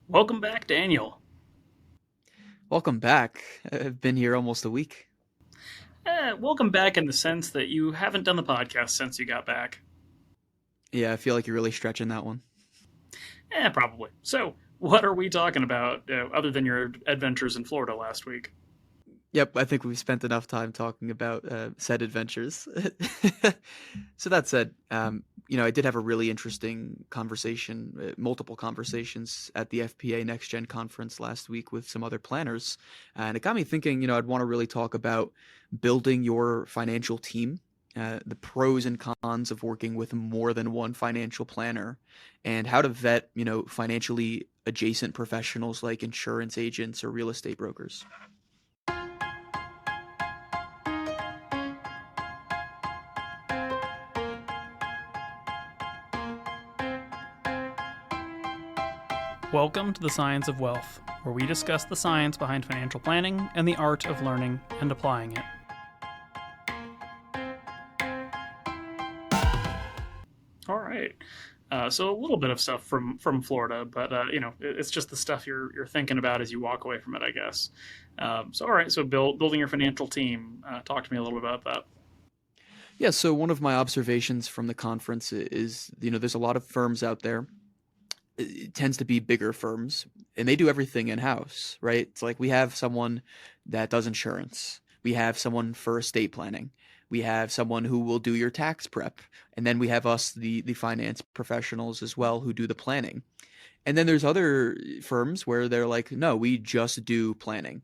Welcome back, Daniel. Welcome back. I've been here almost a week. Welcome back in the sense that you haven't done the podcast since you got back. Yeah, I feel like you're really stretching that one. Probably. So, what are we talking about other than your adventures in Florida last week? Yep, I think we've spent enough time talking about said adventures. So that said, I did have a really interesting conversation, multiple conversations at the FPA Next Gen conference last week with some other planners, and it got me thinking. I'd want to really talk about building your financial team, the pros and cons of working with more than one financial planner, and how to vet, financially adjacent professionals like insurance agents or real estate brokers. Welcome to the Science of Wealth, where we discuss the science behind financial planning and the art of learning and applying it. All right. So a little bit of stuff from Florida, but it's just the stuff you're thinking about as you walk away from it, I guess. So all right. So building your financial team. Talk to me a little bit about that. Yeah, so one of my observations from the conference is, there's a lot of firms out there. It tends to be bigger firms, and they do everything in house, right? It's like we have someone that does insurance, we have someone for estate planning, we have someone who will do your tax prep, and then we have us, the finance professionals as well, who do the planning. And then there's other firms where they're like, no, we just do planning.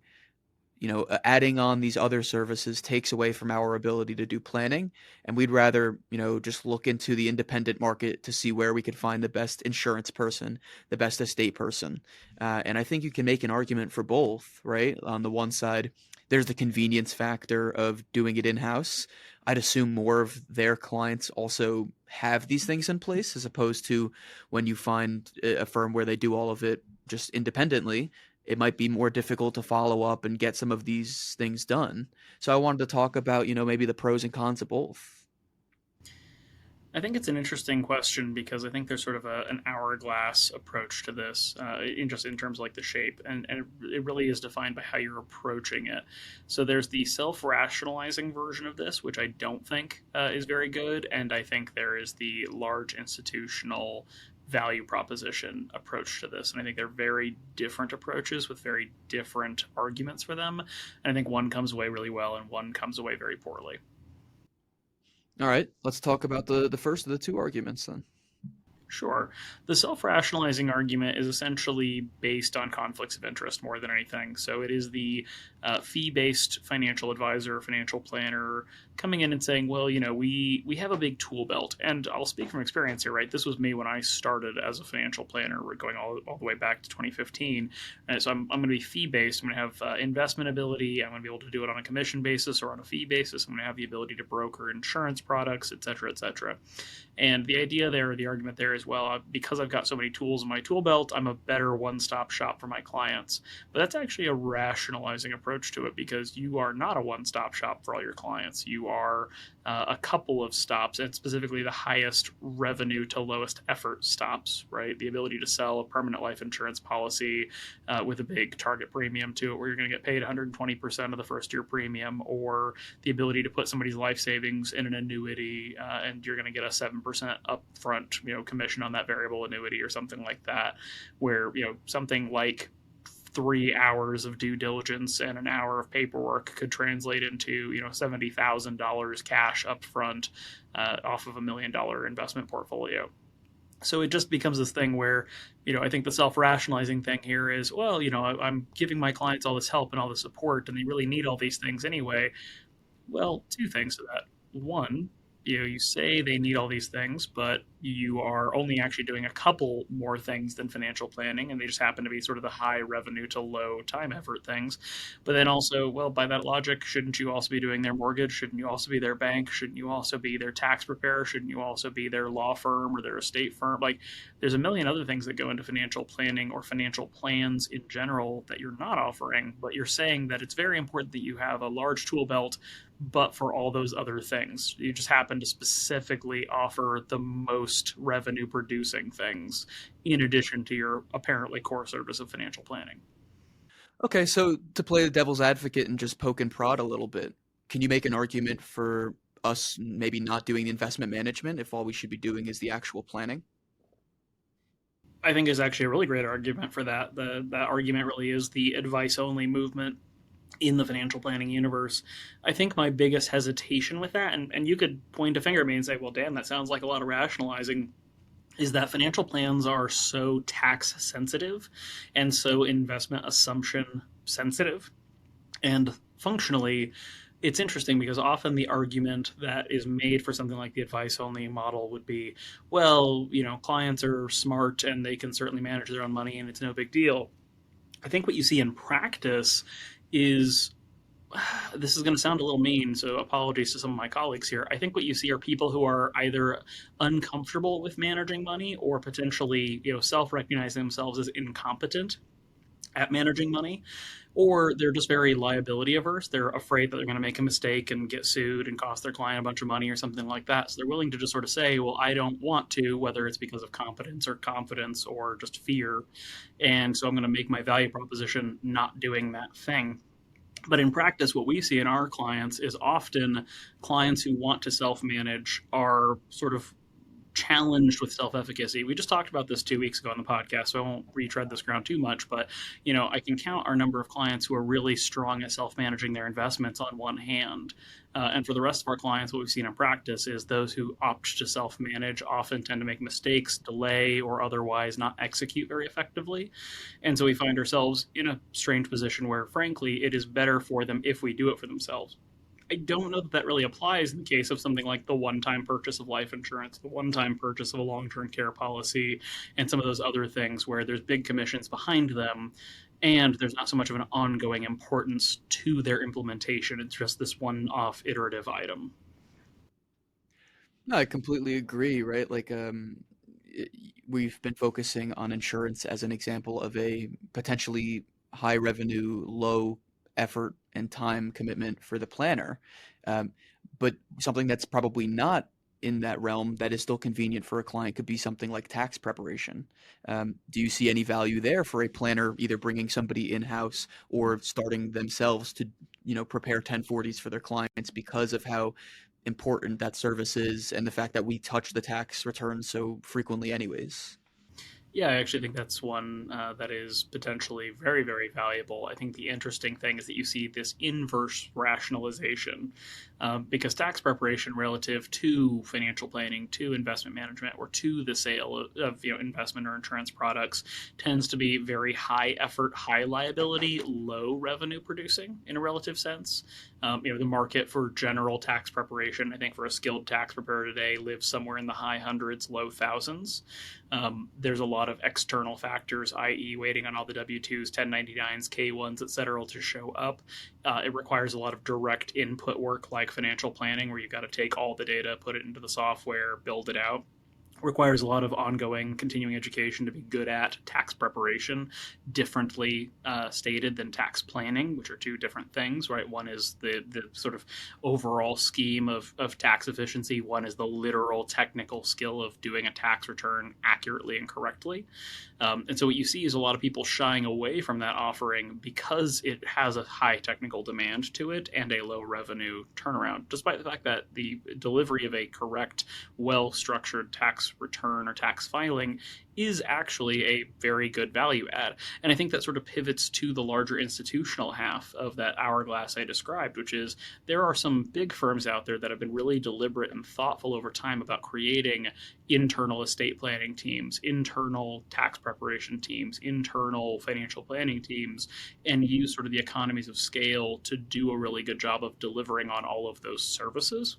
Adding on these other services takes away from our ability to do planning, and we'd rather, just look into the independent market to see where we could find the best insurance person, the best estate person. And I think you can make an argument for both, right? On the one side, there's the convenience factor of doing it in-house. I'd assume more of their clients also have these things in place, as opposed to when you find a firm where they do all of it just independently, it might be more difficult to follow up and get some of these things done. So I wanted to talk about, maybe the pros and cons of both. I think it's an interesting question because I think there's sort of an hourglass approach to this, in terms of like the shape, and it really is defined by how you're approaching it. So there's the self-rationalizing version of this, which I don't think is very good, and I think there is the large institutional value proposition approach to this, and I think they're very different approaches with very different arguments for them, and I think one comes away really well and one comes away very poorly. All right, let's talk about the first of the two arguments then. Sure. The self rationalizing argument is essentially based on conflicts of interest more than anything. So it is the fee based financial advisor, financial planner coming in and saying, well, we have a big tool belt. And I'll speak from experience here, right? This was me when I started as a financial planner. We're going all the way back to 2015. And so I'm going to be fee based. I'm going to have investment ability. I'm going to be able to do it on a commission basis or on a fee basis. I'm going to have the ability to broker insurance products, et cetera, et cetera. And the idea there, or the argument there is, well, because I've got so many tools in my tool belt, I'm a better one stop shop for my clients. But that's actually a rationalizing approach to it because you are not a one stop shop for all your clients. You are a couple of stops, and specifically the highest revenue to lowest effort stops, right? The ability to sell a permanent life insurance policy with a big target premium to it, where you're going to get paid 120% of the first year premium, or the ability to put somebody's life savings in an annuity, and you're going to get a 7% upfront, commission on that variable annuity or something like that, where, something like 3 hours of due diligence and an hour of paperwork could translate into $70,000 cash upfront off of $1 million investment portfolio. So it just becomes this thing where, I think the self rationalizing thing here is, well, I'm giving my clients all this help and all this support, and they really need all these things anyway. Well, two things to that. One, you say they need all these things, but you are only actually doing a couple more things than financial planning, and they just happen to be sort of the high revenue to low time effort things. But then also, well, by that logic, shouldn't you also be doing their mortgage? Shouldn't you also be their bank? Shouldn't you also be their tax preparer? Shouldn't you also be their law firm or their estate firm? Like, there's a million other things that go into financial planning or financial plans in general that you're not offering, but you're saying that it's very important that you have a large tool belt, but for all those other things, you just happen to specifically offer the most most revenue producing things in addition to your apparently core service of financial planning. Okay, so to play the devil's advocate and just poke and prod a little bit, can you make an argument for us maybe not doing the investment management if all we should be doing is the actual planning? I think is actually a really great argument for that. That argument really is the advice only movement in the financial planning universe. I think my biggest hesitation with that, and you could point a finger at me and say, well, Dan, that sounds like a lot of rationalizing, is that financial plans are so tax sensitive and so investment assumption sensitive. And functionally, it's interesting because often the argument that is made for something like the advice only model would be, well, clients are smart and they can certainly manage their own money and it's no big deal. I think what you see in practice is, this is going to sound a little mean, so apologies to some of my colleagues here. I think what you see are people who are either uncomfortable with managing money or potentially, self-recognize themselves as incompetent at managing money, or they're just very liability averse. They're afraid that they're going to make a mistake and get sued and cost their client a bunch of money or something like that. So they're willing to just sort of say, well, I don't want to, whether it's because of competence or confidence or just fear. And so I'm going to make my value proposition not doing that thing. But in practice, what we see in our clients is often clients who want to self-manage are sort of challenged with self-efficacy. We just talked about this 2 weeks ago on the podcast, so I won't retread this ground too much, but I can count our number of clients who are really strong at self-managing their investments on one hand. And for the rest of our clients, what we've seen in practice is those who opt to self-manage often tend to make mistakes, delay, or otherwise not execute very effectively. And so we find ourselves in a strange position where, frankly, it is better for them if we do it for themselves. I don't know that really applies in the case of something like the one-time purchase of life insurance, the one-time purchase of a long-term care policy, and some of those other things where there's big commissions behind them, and there's not so much of an ongoing importance to their implementation. It's just this one-off iterative item. No, I completely agree, right? Like, we've been focusing on insurance as an example of a potentially high revenue, low effort and time commitment for the planner. Um, but something that's probably not in that realm that is still convenient for a client could be something like tax preparation. Do you see any value there for a planner either bringing somebody in-house or starting themselves to, prepare 1040s for their clients because of how important that service is and the fact that we touch the tax returns so frequently anyways? Yeah, I actually think that's one that is potentially very, very valuable. I think the interesting thing is that you see this inverse rationalization because tax preparation relative to financial planning, to investment management, or to the sale of investment or insurance products tends to be very high effort, high liability, low revenue producing in a relative sense. The market for general tax preparation, I think for a skilled tax preparer today, lives somewhere in the high hundreds, low thousands. There's a lot of external factors, i.e., waiting on all the W-2s, 1099s, K-1s, et cetera, to show up. It requires a lot of direct input work like financial planning, where you've got to take all the data, put it into the software, build it out. Requires a lot of ongoing continuing education to be good at tax preparation, differently stated than tax planning, which are two different things, right? One is the sort of overall scheme of tax efficiency. One is the literal technical skill of doing a tax return accurately and correctly. And so what you see is a lot of people shying away from that offering because it has a high technical demand to it and a low revenue turnaround, despite the fact that the delivery of a correct, well-structured tax return or tax filing is actually a very good value add. And I think that sort of pivots to the larger institutional half of that hourglass I described, which is there are some big firms out there that have been really deliberate and thoughtful over time about creating internal estate planning teams, internal tax preparation teams, internal financial planning teams, and use sort of the economies of scale to do a really good job of delivering on all of those services.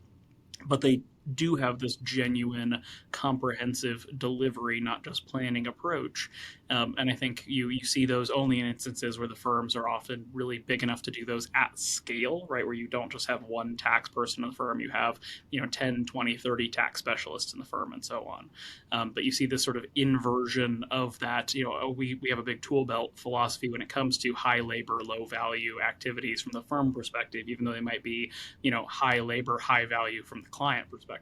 But they do have this genuine, comprehensive delivery, not just planning approach. And I think you see those only in instances where the firms are often really big enough to do those at scale, right? Where you don't just have one tax person in the firm, you have 10, 20, 30 tax specialists in the firm and so on. But you see this sort of inversion of that, we have a big tool belt philosophy when it comes to high labor, low value activities from the firm perspective, even though they might be, high labor, high value from the client perspective.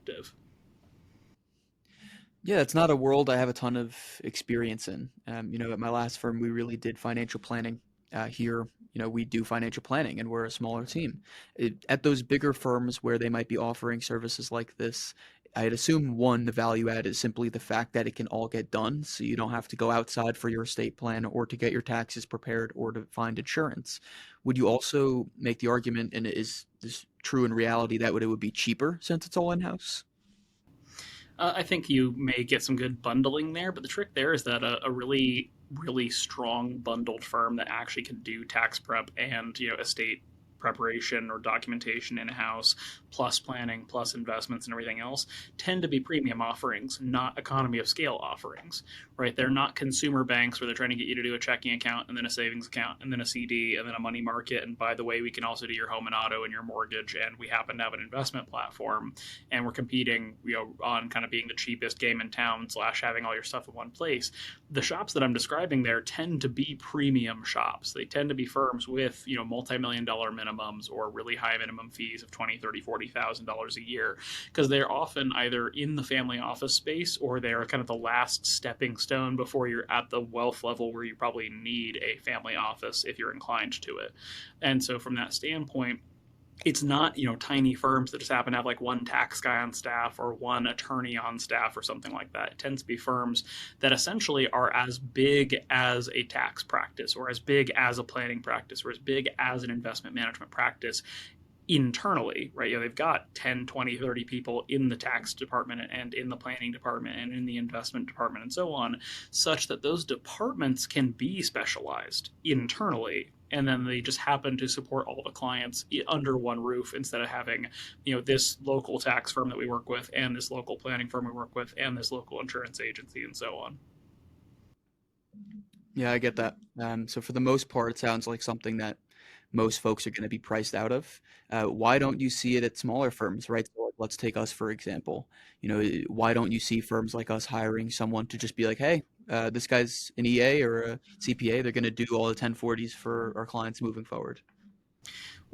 Yeah, it's not a world I have a ton of experience in. At my last firm, we really did financial planning. Here, we do financial planning, and we're a smaller team. At those bigger firms where they might be offering services like this, I'd assume one, the value add is simply the fact that it can all get done, so you don't have to go outside for your estate plan or to get your taxes prepared or to find insurance. Would you also make the argument, and is this true in reality, that it would be cheaper since it's all in-house? I think you may get some good bundling there, but the trick there is that a really, really strong bundled firm that actually can do tax prep and estate preparation or documentation in house, plus planning, plus investments and everything else, tend to be premium offerings, not economy of scale offerings, right? They're not consumer banks where they're trying to get you to do a checking account and then a savings account and then a CD and then a money market. And by the way, we can also do your home and auto and your mortgage. And we happen to have an investment platform and we're competing, on kind of being the cheapest game in town slash having all your stuff in one place. The shops that I'm describing there tend to be premium shops. They tend to be firms with, multi-million dollar minimums or really high minimum fees of 20, 30, $40,000 a year, because they're often either in the family office space or they're kind of the last stepping stone before you're at the wealth level where you probably need a family office if you're inclined to it. And so from that standpoint, it's not tiny firms that just happen to have like one tax guy on staff or one attorney on staff or something like that. It tends to be firms that essentially are as big as a tax practice or as big as a planning practice or as big as an investment management practice internally, right? They've got 10, 20, 30 people in the tax department and in the planning department and in the investment department and so on, such that those departments can be specialized internally. And then they just happen to support all the clients under one roof instead of having, this local tax firm that we work with and this local planning firm we work with and this local insurance agency and so on. Yeah, I get that. So for the most part, it sounds like something that most folks are going to be priced out of. Why don't you see it at smaller firms, right? So like, let's take us for example. Why don't you see firms like us hiring someone to just be like, hey, this guy's an EA or a CPA. They're going to do all the 1040s for our clients moving forward.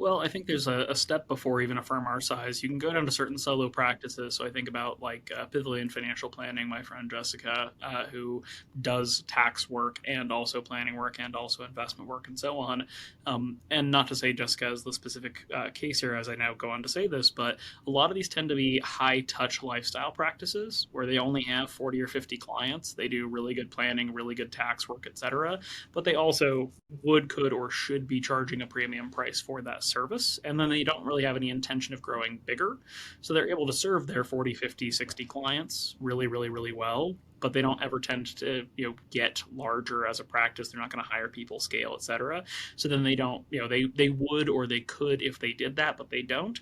Well, I think there's a step before even a firm our size. You can go down to certain solo practices. So I think about like Pavilion Financial Planning, my friend Jessica, who does tax work and also planning work and also investment work and so on. And not to say Jessica is the specific case here as I now go on to say this, but a lot of these tend to be high touch lifestyle practices where they only have 40 or 50 clients. They do really good planning, really good tax work, etc. But they also would, could, or should be charging a premium price for that service. And then they don't really have any intention of growing bigger. So they're able to serve their 40, 50, 60 clients really, really, really well. But they don't ever tend to, get larger as a practice. They're not going to hire people, scale, et cetera. So then they don't, they would or they could if they did that, but they don't.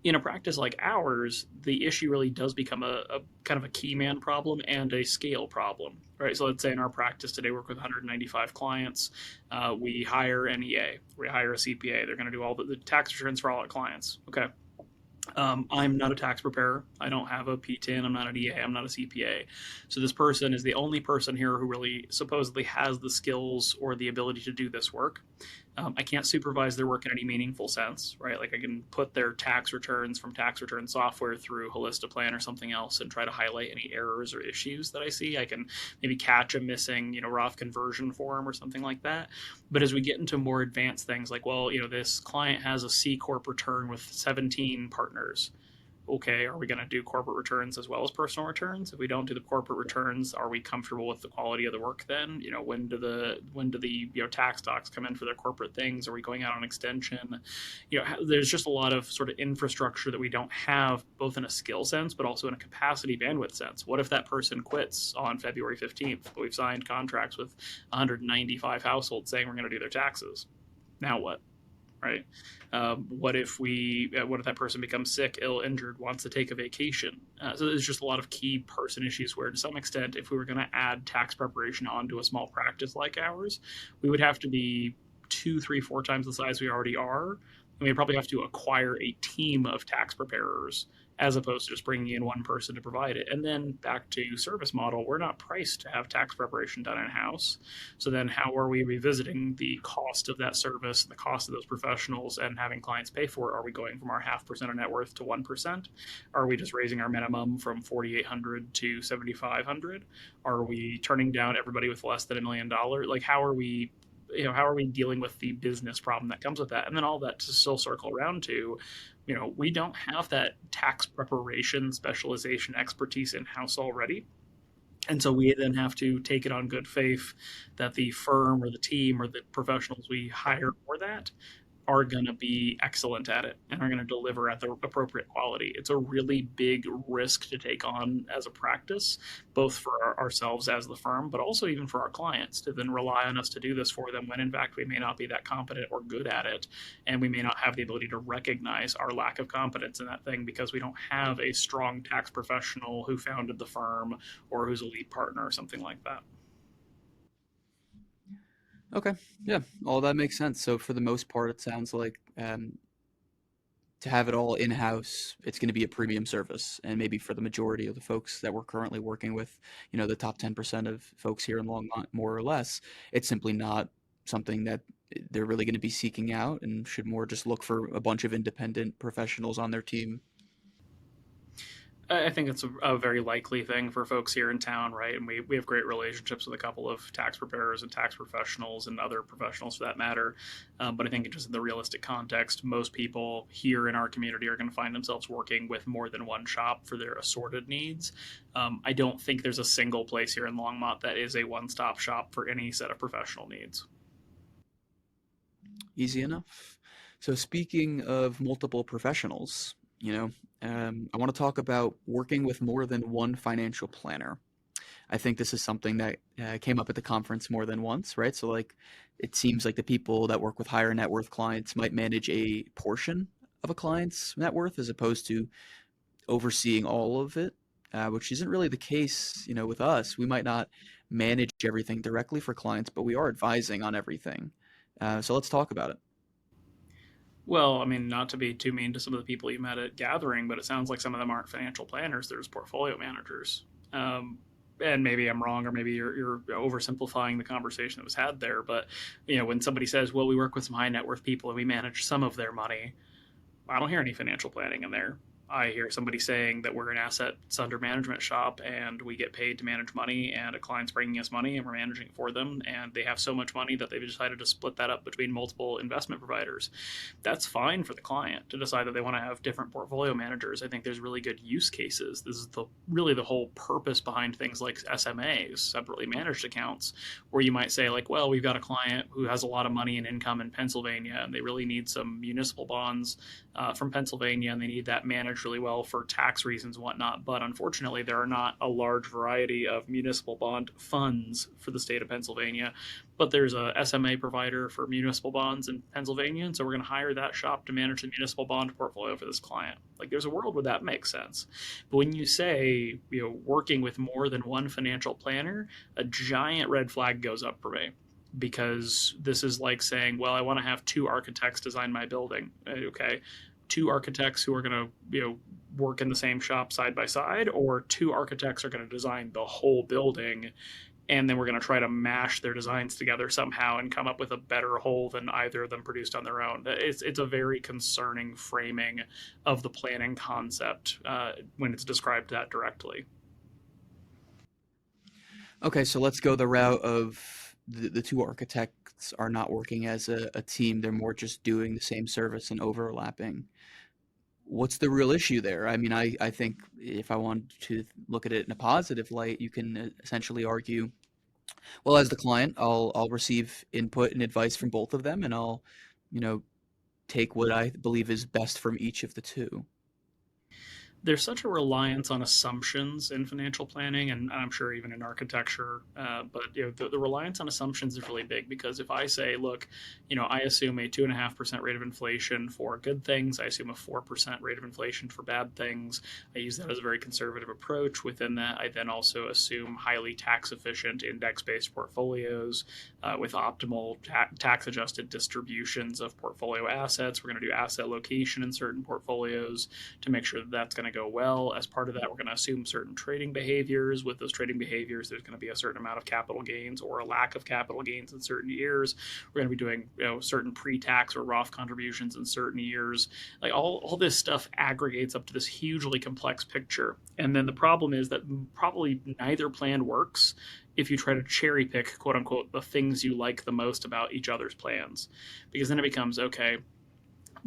In a practice like ours, the issue really does become a kind of a key man problem and a scale problem, right? So let's say in our practice today, we work with 195 clients. We hire an EA, we hire a CPA. They're going to do all the tax returns for all our clients. Okay. I'm not a tax preparer. I don't have a PTIN. I'm not an EA. I'm not a CPA. So this person is the only person here who really supposedly has the skills or the ability to do this work. I can't supervise their work in any meaningful sense, right? Like I can put their tax returns from tax return software through Holistiplan or something else and try to highlight any errors or issues that I see. I can maybe catch a missing, Roth conversion form or something like that. But as we get into more advanced things like, well, this client has a C Corp return with 17 partners. Okay, are we going to do corporate returns as well as personal returns? If we don't do the corporate returns, are we comfortable with the quality of the work then? When do the tax docs come in for their corporate things? Are we going out on extension? There's just a lot of sort of infrastructure that we don't have, both in a skill sense, but also in a capacity bandwidth sense. What if that person quits on February 15th, but we've signed contracts with 195 households saying we're going to do their taxes? Now what? Right? What if that person becomes sick, ill, injured, wants to take a vacation? So there's just a lot of key person issues where, to some extent, if we were going to add tax preparation onto a small practice like ours, we would have to be 2, 3, 4 times the size we already are. And we'd probably have to acquire a team of tax preparers as opposed to just bringing in one person to provide it. And then back to service model, we're not priced to have tax preparation done in house. So then how are we revisiting the cost of that service, the cost of those professionals, and having clients pay for it? Are we going from our 0.5% of net worth to 1%? Are we just raising our minimum from 4,800 to 7,500? Are we turning down everybody with less than $1 million? Like, how are we, how are we dealing with the business problem that comes with that? And then all that to still circle around to, we don't have that tax preparation specialization expertise in house already. And so we then have to take it on good faith that the firm or the team or the professionals we hire for that are going to be excellent at it and are going to deliver at the appropriate quality. It's a really big risk to take on as a practice, both for ourselves as the firm, but also even for our clients to then rely on us to do this for them when in fact we may not be that competent or good at it. And we may not have the ability to recognize our lack of competence in that thing because we don't have a strong tax professional who founded the firm or who's a lead partner or something like that. Okay. Yeah, all that makes sense. So for the most part, it sounds like to have it all in-house, it's going to be a premium service. And maybe for the majority of the folks that we're currently working with, the top 10% of folks here in Longmont, more or less, it's simply not something that they're really going to be seeking out and should more just look for a bunch of independent professionals on their team. I think it's a very likely thing for folks here in town, right? And we have great relationships with a couple of tax preparers and tax professionals and other professionals for that matter. But I think just in the realistic context, most people here in our community are going to find themselves working with more than one shop for their assorted needs. I don't think there's a single place here in Longmont that is a one-stop shop for any set of professional needs. Easy enough. So speaking of multiple professionals, I want to talk about working with more than one financial planner. I think this is something that came up at the conference more than once, right? So, like, it seems like the people that work with higher net worth clients might manage a portion of a client's net worth as opposed to overseeing all of it, which isn't really the case, with us. We might not manage everything directly for clients, but we are advising on everything. So let's talk about it. Well, I mean, not to be too mean to some of the people you met at Gathering, but it sounds like some of them aren't financial planners. They're just portfolio managers. And maybe I'm wrong, or maybe you're oversimplifying the conversation that was had there. But when somebody says, "Well, we work with some high net worth people and we manage some of their money," I don't hear any financial planning in there. I hear somebody saying that we're an assets under management shop and we get paid to manage money, and a client's bringing us money and we're managing it for them, and they have so much money that they've decided to split that up between multiple investment providers. That's fine for the client to decide that they want to have different portfolio managers. I think there's really good use cases. This is really the whole purpose behind things like SMAs, separately managed accounts, where you might say, like, well, we've got a client who has a lot of money and income in Pennsylvania and they really need some municipal bonds from Pennsylvania, and they need that managed really well for tax reasons and whatnot. But unfortunately, there are not a large variety of municipal bond funds for the state of Pennsylvania. But there's a SMA provider for municipal bonds in Pennsylvania, and so we're going to hire that shop to manage the municipal bond portfolio for this client. Like, there's a world where that makes sense. But when you say, working with more than one financial planner, a giant red flag goes up for me, because this is like saying, well, I want to have two architects design my building. Okay, two architects who are going to work in the same shop side by side, or two architects are going to design the whole building, and then we're going to try to mash their designs together somehow and come up with a better whole than either of them produced on their own. It's a very concerning framing of the planning concept when it's described that directly. Okay, so let's go the route of the two architects are not working as a team. They're more just doing the same service and overlapping. What's the real issue there? I mean, I think if I wanted to look at it in a positive light, you can essentially argue, well, as the client, I'll receive input and advice from both of them, and I'll, you know, take what I believe is best from each of the two. There's such a reliance on assumptions in financial planning, and I'm sure even in architecture. But the reliance on assumptions is really big, because if I say, look, I assume a 2.5% rate of inflation for good things, I assume a 4% rate of inflation for bad things. I use that as a very conservative approach. Within that, I then also assume highly tax efficient index-based portfolios with optimal tax-adjusted distributions of portfolio assets. We're going to do asset location in certain portfolios to make sure that that's going to to go well. As part of that, we're going to assume certain trading behaviors. With those trading behaviors, there's going to be a certain amount of capital gains or a lack of capital gains in certain years. We're going to be doing certain pre-tax or Roth contributions in certain years. Like all this stuff aggregates up to this hugely complex picture. And then the problem is that probably neither plan works if you try to cherry pick, quote unquote, the things you like the most about each other's plans. Because then it becomes, okay,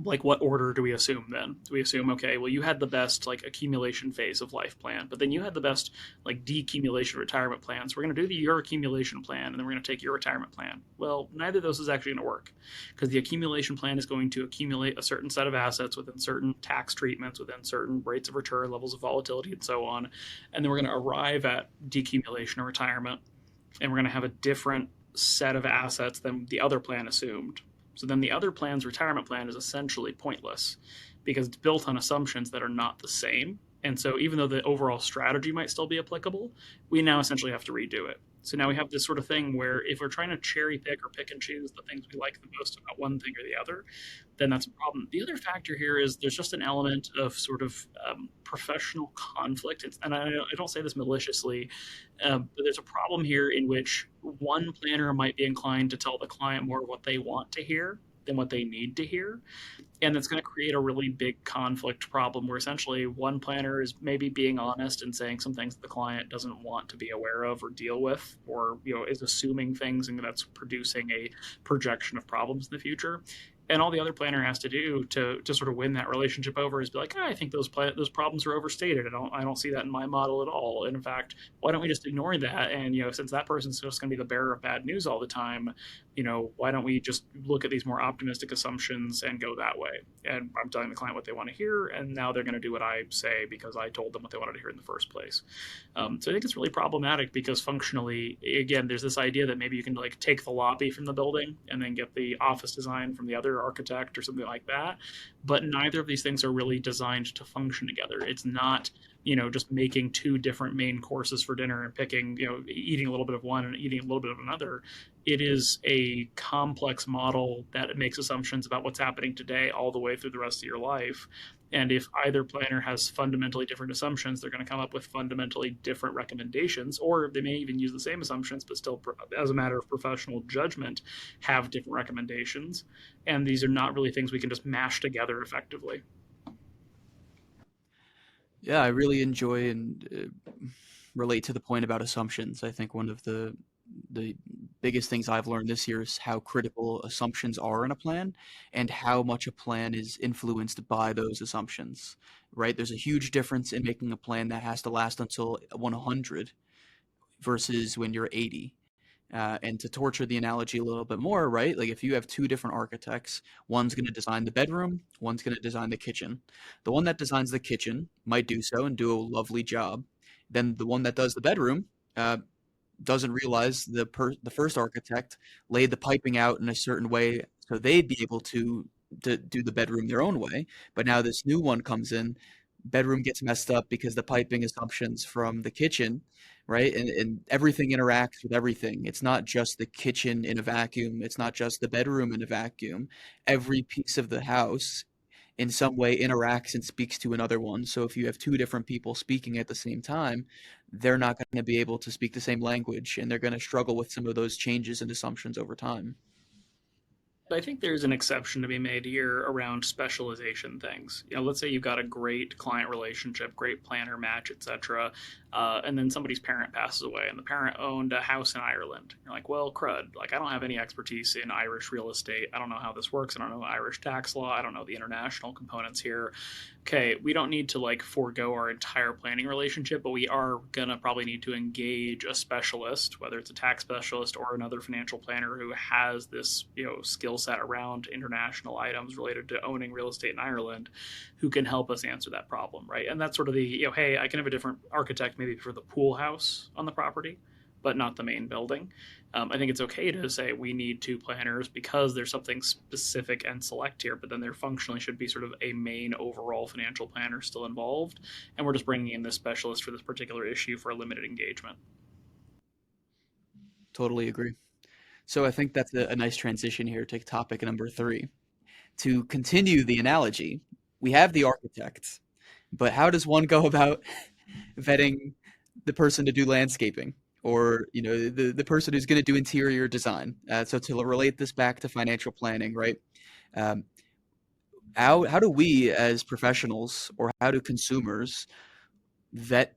like what order do we assume then? Do we assume, okay, well, you had the best like accumulation phase of life plan, but then you had the best like decumulation retirement plan. So we're going to do your accumulation plan, and then we're going to take your retirement plan. Well, neither of those is actually going to work, because the accumulation plan is going to accumulate a certain set of assets within certain tax treatments, within certain rates of return, levels of volatility, and so on. And then we're going to arrive at decumulation or retirement, and we're going to have a different set of assets than the other plan assumed. So then the other plan's retirement plan is essentially pointless, because it's built on assumptions that are not the same. And so even though the overall strategy might still be applicable, we now essentially have to redo it. So now we have this sort of thing where if we're trying to cherry pick or pick and choose the things we like the most about one thing or the other, then that's a problem. The other factor here is there's just an element of sort of professional conflict. And I don't say this maliciously, but there's a problem here in which one planner might be inclined to tell the client more of what they want to hear than what they need to hear. And that's going to create a really big conflict problem where essentially one planner is maybe being honest and saying some things that the client doesn't want to be aware of or deal with, or is assuming things, and that's producing a projection of problems in the future. And all the other planner has to do to sort of win that relationship over is be like, I think those problems are overstated. I don't see that in my model at all. And in fact, why don't we just ignore that? And since that person's just going to be the bearer of bad news all the time, why don't we just look at these more optimistic assumptions and go that way? And I'm telling the client what they want to hear, and now they're going to do what I say because I told them what they wanted to hear in the first place. So I think it's really problematic because functionally, again, there's this idea that maybe you can like take the lobby from the building and then get the office design from the other architect or something like that. But neither of these things are really designed to function together. It's not just making two different main courses for dinner and picking, eating a little bit of one and eating a little bit of another. It is a complex model that makes assumptions about what's happening today all the way through the rest of your life. And if either planner has fundamentally different assumptions, they're going to come up with fundamentally different recommendations, or they may even use the same assumptions, but still, as a matter of professional judgment, have different recommendations. And these are not really things we can just mash together effectively. Yeah, I really enjoy and relate to the point about assumptions. I think one of the biggest things I've learned this year is how critical assumptions are in a plan and how much a plan is influenced by those assumptions, right? There's a huge difference in making a plan that has to last until 100 versus when you're 80. And to torture the analogy a little bit more, right? Like if you have two different architects, one's going to design the bedroom, one's going to design the kitchen. The one that designs the kitchen might do so and do a lovely job. Then the one that does the bedroom doesn't realize the first architect laid the piping out in a certain way so they'd be able to do the bedroom their own way. But now this new one comes in, bedroom gets messed up because the piping assumptions from the kitchen, right? And everything interacts with everything. It's not just the kitchen in a vacuum. It's not just the bedroom in a vacuum. Every piece of the house in some way interacts and speaks to another one. So if you have two different people speaking at the same time, they're not going to be able to speak the same language, and they're going to struggle with some of those changes and assumptions over time. I think there's an exception to be made here around specialization things. Let's say you've got a great client relationship, great planner match, etc., and then somebody's parent passes away, and the parent owned a house in Ireland. You're like, well, crud. Like, I don't have any expertise in Irish real estate. I don't know how this works. I don't know Irish tax law. I don't know the international components here. Okay, we don't need to like forego our entire planning relationship, but we are gonna probably need to engage a specialist, whether it's a tax specialist or another financial planner who has this skill set around international items related to owning real estate in Ireland, who can help us answer that problem, right? And that's sort of the hey, I can have a different architect maybe for the pool house on the property, but not the main building. I think it's okay to say we need two planners because there's something specific and select here, but then there functionally should be sort of a main overall financial planner still involved, and we're just bringing in this specialist for this particular issue for a limited engagement. Totally agree. So I think that's a nice transition here to topic number three. To continue the analogy, we have the architect. But how does one go about vetting the person to do landscaping, or the person who's going to do interior design? So to relate this back to financial planning, right? Um, how do we as professionals, or how do consumers vet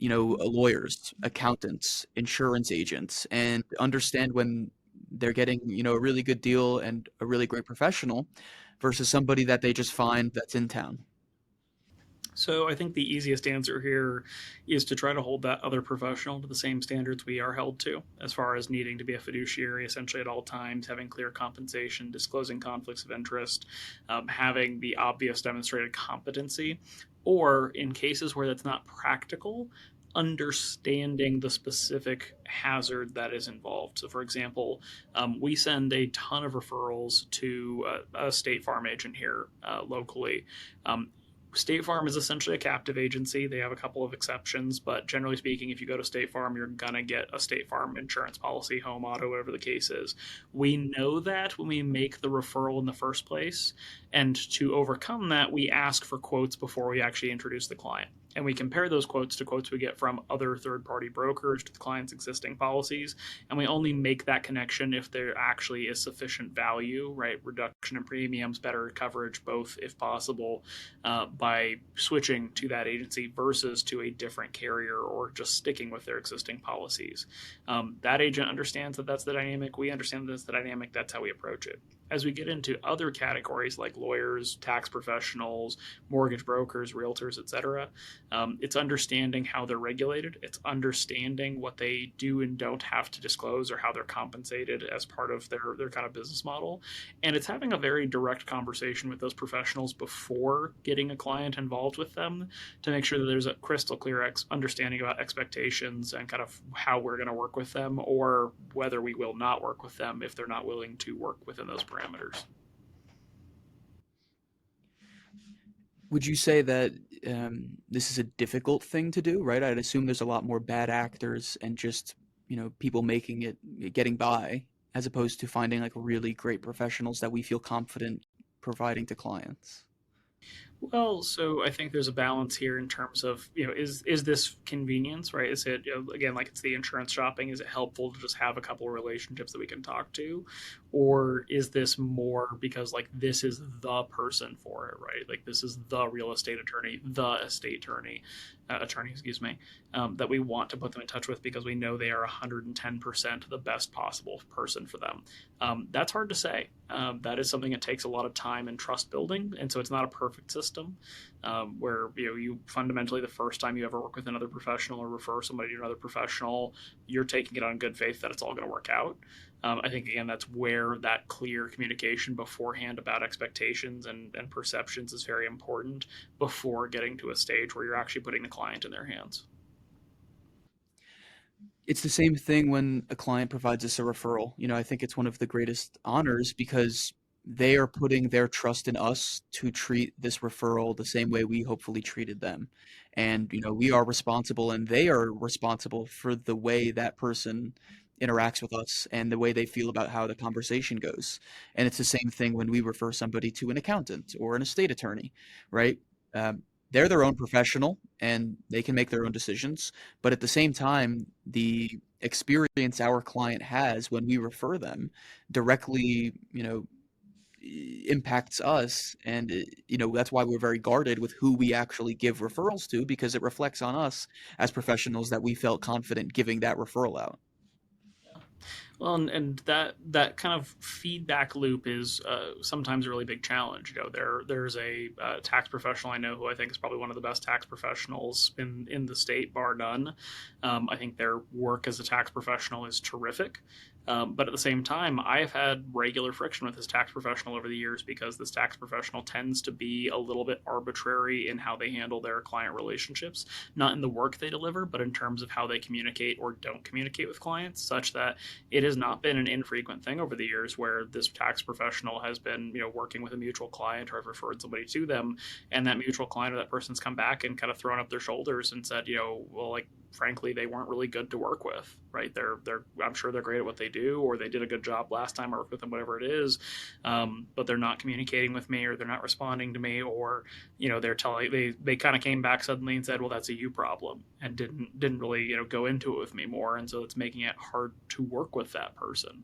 lawyers, accountants, insurance agents, and understand when they're getting a really good deal and a really great professional versus somebody that they just find that's in town? So I think the easiest answer here is to try to hold that other professional to the same standards we are held to, as far as needing to be a fiduciary essentially at all times, having clear compensation, disclosing conflicts of interest, having the obvious demonstrated competency, or in cases where that's not practical, understanding the specific hazard that is involved. So, for example, we send a ton of referrals to a State Farm agent here locally. State Farm is essentially a captive agency. They have a couple of exceptions, but generally speaking, if you go to State Farm, you're going to get a State Farm insurance policy, home, auto, whatever the case is. We know that when we make the referral in the first place. And to overcome that, we ask for quotes before we actually introduce the client. And we compare those quotes to quotes we get from other third party brokers to the client's existing policies. And we only make that connection if there actually is sufficient value, right? Reduction in premiums, better coverage, both if possible, by switching to that agency versus to a different carrier or just sticking with their existing policies. That agent understands that that's the dynamic. We understand that that's the dynamic. That's how we approach it. As we get into other categories like lawyers, tax professionals, mortgage brokers, realtors, etc., it's understanding how they're regulated. It's understanding what they do and don't have to disclose or how they're compensated as part of their kind of business model. And it's having a very direct conversation with those professionals before getting a client involved with them to make sure that there's a crystal clear understanding about expectations and kind of how we're going to work with them, or whether we will not work with them if they're not willing to work within those parameters. Would you say that this is a difficult thing to do, right? I'd assume there's a lot more bad actors and just, people making it, getting by, as opposed to finding like really great professionals that we feel confident providing to clients. Well, so I think there's a balance here in terms of, is this convenience, right? Is it, again, like it's the insurance shopping, is it helpful to just have a couple of relationships that we can talk to? Or is this more because like this is the person for it, right? Like this is the real estate attorney, the estate attorney, excuse me, that we want to put them in touch with because we know they are 110% the best possible person for them. That's hard to say. That is something that takes a lot of time and trust building, and so it's not a perfect system where you fundamentally the first time you ever work with another professional or refer somebody to another professional, you're taking it on good faith that it's all going to work out. I think again that's where that clear communication beforehand about expectations and perceptions is very important before getting to a stage where you're actually putting the client in their hands. It's the same thing when a client provides us a referral. I think it's one of the greatest honors because they are putting their trust in us to treat this referral the same way we hopefully treated them. And, we are responsible and they are responsible for the way that person interacts with us and the way they feel about how the conversation goes. And it's the same thing when we refer somebody to an accountant or an estate attorney, right? Um, they're their own professional and they can make their own decisions. But at the same time, the experience our client has when we refer them directly, impacts us. And, that's why we're very guarded with who we actually give referrals to because it reflects on us as professionals that we felt confident giving that referral out. Well, and that kind of feedback loop is sometimes a really big challenge. There's a tax professional I know who I think is probably one of the best tax professionals in the state, bar none. I think their work as a tax professional is terrific. But at the same time, I have had regular friction with this tax professional over the years because this tax professional tends to be a little bit arbitrary in how they handle their client relationships, not in the work they deliver, but in terms of how they communicate or don't communicate with clients, such that it has not been an infrequent thing over the years where this tax professional has been, working with a mutual client or have referred somebody to them, and that mutual client or that person's come back and kind of thrown up their shoulders and said, well, like frankly they weren't really good to work with, right? They're I'm sure they're great at what they do, or they did a good job last time I worked with them, whatever it is, but they're not communicating with me, or they're not responding to me, or they're telling they kind of came back suddenly and said, well, that's a you problem, and didn't really go into it with me more, and so it's making it hard to work with that person.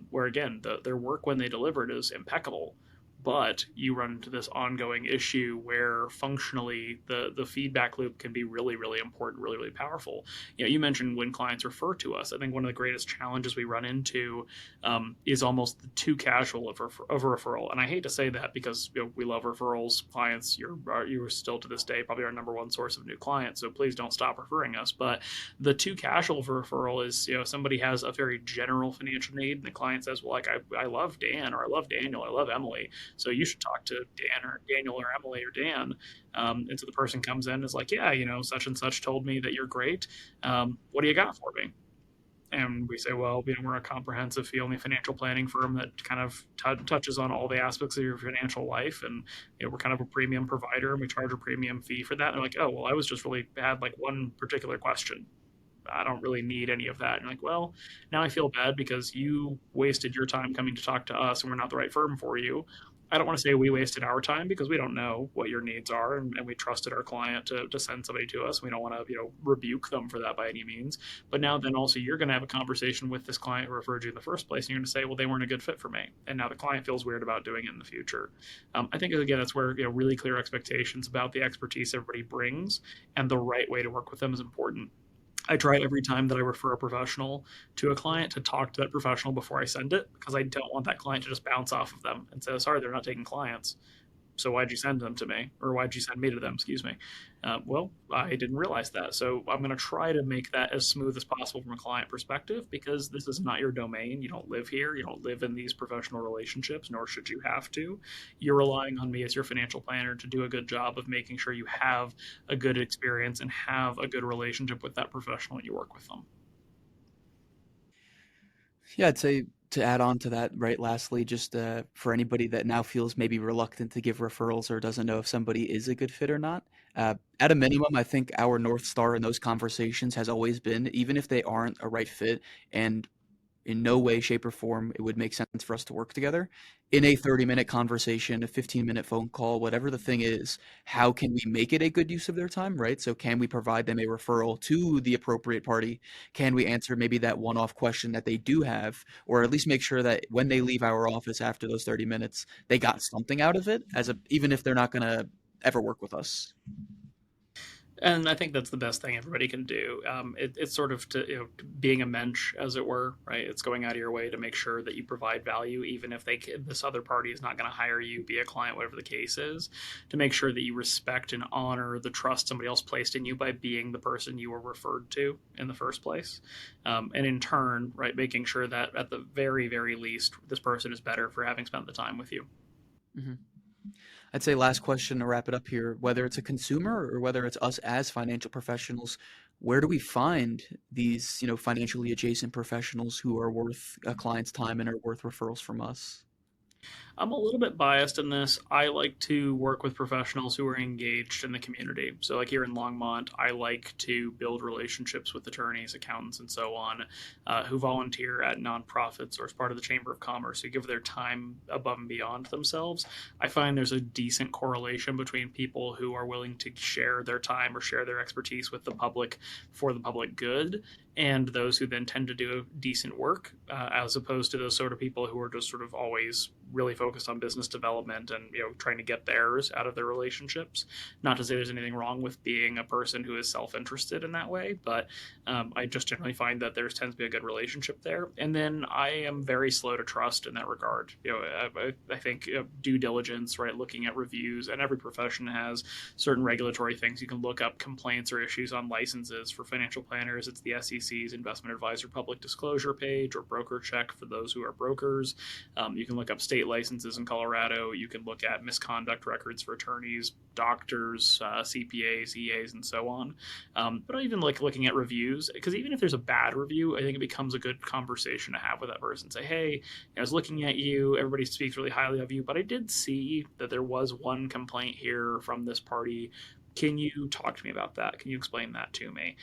Where again, their work when they delivered is impeccable, but you run into this ongoing issue where functionally the feedback loop can be really, really important, really, really powerful. You mentioned when clients refer to us. I think one of the greatest challenges we run into is almost too casual of a referral. And I hate to say that because we love referrals. Clients, you're still to this day probably our number one source of new clients. So please don't stop referring us. But the too casual of a referral is somebody has a very general financial need, and the client says, well, like I love Dan, or I love Daniel, I love Emily, so you should talk to Dan or Daniel or Emily or Dan. And so the person comes in and is like, yeah, such and such told me that you're great. What do you got for me? And we say, well, we're a comprehensive fee-only financial planning firm that kind of touches on all the aspects of your financial life. And we're kind of a premium provider, and we charge a premium fee for that. And they're like, oh, well, I was just really had like one particular question. I don't really need any of that. And like, well, now I feel bad because you wasted your time coming to talk to us, and we're not the right firm for you. I don't want to say we wasted our time because we don't know what your needs are, and we trusted our client to send somebody to us. We don't want to rebuke them for that by any means. But now then also you're going to have a conversation with this client who referred you in the first place, and you're going to say, well, they weren't a good fit for me, and now the client feels weird about doing it in the future. I think again that's where really clear expectations about the expertise everybody brings and the right way to work with them is important. I try every time that I refer a professional to a client to talk to that professional before I send it, because I don't want that client to just bounce off of them and say, sorry, they're not taking clients. So why'd you send them to me? Or why'd you send me to them? Excuse me. Well, I didn't realize that. So I'm going to try to make that as smooth as possible from a client perspective, because this is not your domain. You don't live here. You don't live in these professional relationships, nor should you have to. You're relying on me as your financial planner to do a good job of making sure you have a good experience and have a good relationship with that professional when you work with them. Yeah, I'd say to add on to that, right, lastly, just for anybody that now feels maybe reluctant to give referrals or doesn't know if somebody is a good fit or not, at a minimum, I think our North Star in those conversations has always been, even if they aren't a right fit, and in no way, shape, or form it would make sense for us to work together, in a 30-minute conversation, a 15-minute phone call, whatever the thing is, how can we make it a good use of their time, right? So can we provide them a referral to the appropriate party? Can we answer maybe that one-off question that they do have, or at least make sure that when they leave our office after those 30 minutes, they got something out of it, even if they're not going to ever work with us? And I think that's the best thing everybody can do. It's sort of being a mensch, as it were, right? It's going out of your way to make sure that you provide value, even if this other party is not going to hire you, be a client, whatever the case is, to make sure that you respect and honor the trust somebody else placed in you by being the person you were referred to in the first place. And in turn, right, making sure that at the very, very least, this person is better for having spent the time with you. Mhm. I'd say last question to wrap it up here, whether it's a consumer or whether it's us as financial professionals, where do we find these, financially adjacent professionals who are worth a client's time and are worth referrals from us? I'm a little bit biased in this. I like to work with professionals who are engaged in the community. So, like here in Longmont, I like to build relationships with attorneys, accountants, and so on, who volunteer at nonprofits or as part of the Chamber of Commerce, who give their time above and beyond themselves. I find there's a decent correlation between people who are willing to share their time or share their expertise with the public for the public good, and those who then tend to do decent work, as opposed to those sort of people who are just sort of always really focused on business development and trying to get theirs out of their relationships. Not to say there's anything wrong with being a person who is self-interested in that way, but I just generally find that there tends to be a good relationship there. And then I am very slow to trust in that regard. I think due diligence, right, looking at reviews, and every profession has certain regulatory things. You can look up complaints or issues on licenses for financial planners. It's the SEC's Investment Advisor Public Disclosure page, or Broker Check for those who are brokers. You can look up state licenses in Colorado. You can look at misconduct records for attorneys, doctors, CPAs, EAs, and so on. But I even like looking at reviews, because even if there's a bad review, I think it becomes a good conversation to have with that person. Say, hey, I was looking at you. Everybody speaks really highly of you, but I did see that there was one complaint here from this party. Can you talk to me about that? Can you explain that to me?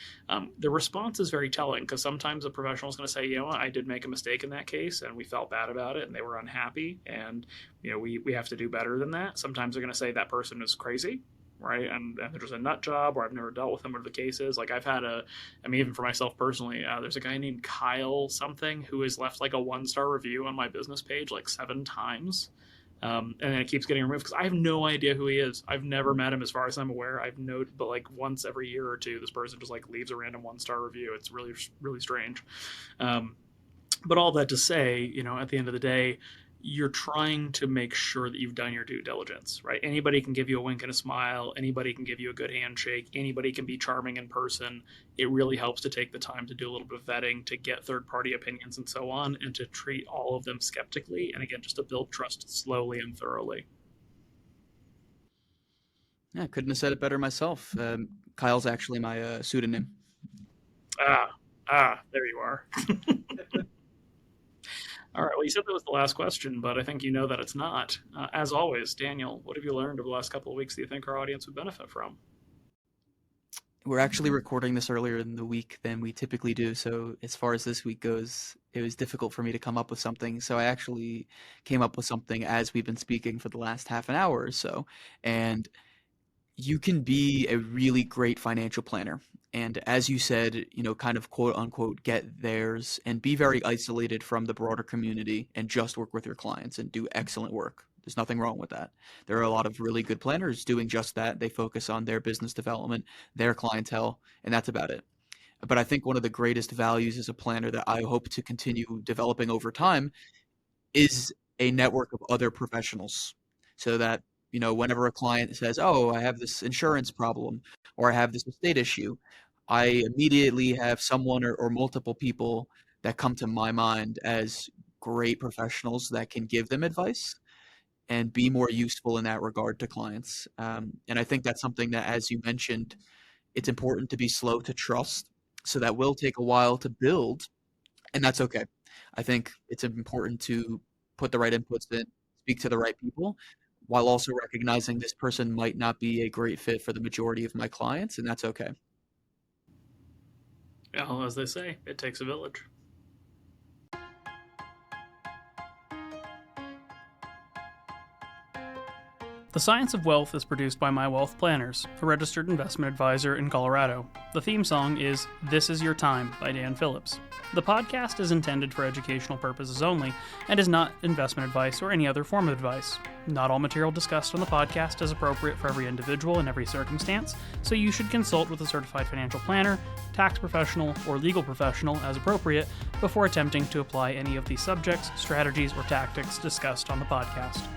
The response is very telling because sometimes a professional is going to say, you know what, I did make a mistake in that case and we felt bad about it and they were unhappy and, you know, we have to do better than that. Sometimes they're going to say that person is crazy, right? And they're just a nut job or I've never dealt with them, whatever the case is. Like I've had I mean, even for myself personally, there's a guy named Kyle something who has left like a 1-star review on my business page like 7 times. And then it keeps getting removed because I have no idea who he is. I've never met him as far as I'm aware. But like once every year or two, this person just like leaves a random 1-star review. It's really, really strange. But all that to say, you know, at the end of the day, you're trying to make sure that you've done your due diligence, right? Anybody can give you a wink and a smile. Anybody can give you a good handshake. Anybody can be charming in person. It really helps to take the time to do a little bit of vetting, to get third-party opinions and so on, and to treat all of them skeptically. And again, just to build trust slowly and thoroughly. Yeah, I couldn't have said it better myself. Kyle's actually my pseudonym. There you are. All right. Well, you said that was the last question, but I think you know that it's not. As always, Daniel, what have you learned over the last couple of weeks that you think our audience would benefit from? We're actually recording this earlier in the week than we typically do, so as far as this week goes, it was difficult for me to come up with something. So I actually came up with something as we've been speaking for the last half an hour or so. And you can be a really great financial planner. And as you said, you know, kind of quote unquote, get theirs and be very isolated from the broader community and just work with your clients and do excellent work. There's nothing wrong with that. There are a lot of really good planners doing just that. They focus on their business development, their clientele, and that's about it. But I think one of the greatest values as a planner that I hope to continue developing over time is a network of other professionals so that, you know, whenever a client says, oh, I have this insurance problem or I have this estate issue, I immediately have someone or multiple people that come to my mind as great professionals that can give them advice and be more useful in that regard to clients. And I think that's something that, as you mentioned, it's important to be slow to trust. So that will take a while to build, and that's okay. I think it's important to put the right inputs in, speak to the right people, while also recognizing this person might not be a great fit for the majority of my clients, and that's okay. Well, as they say, it takes a village. The Science of Wealth is produced by My Wealth Planners, a registered investment advisor in Colorado. The theme song is This Is Your Time by Dan Phillips. The podcast is intended for educational purposes only and is not investment advice or any other form of advice. Not all material discussed on the podcast is appropriate for every individual in every circumstance, so you should consult with a certified financial planner, tax professional, or legal professional as appropriate before attempting to apply any of the subjects, strategies, or tactics discussed on the podcast.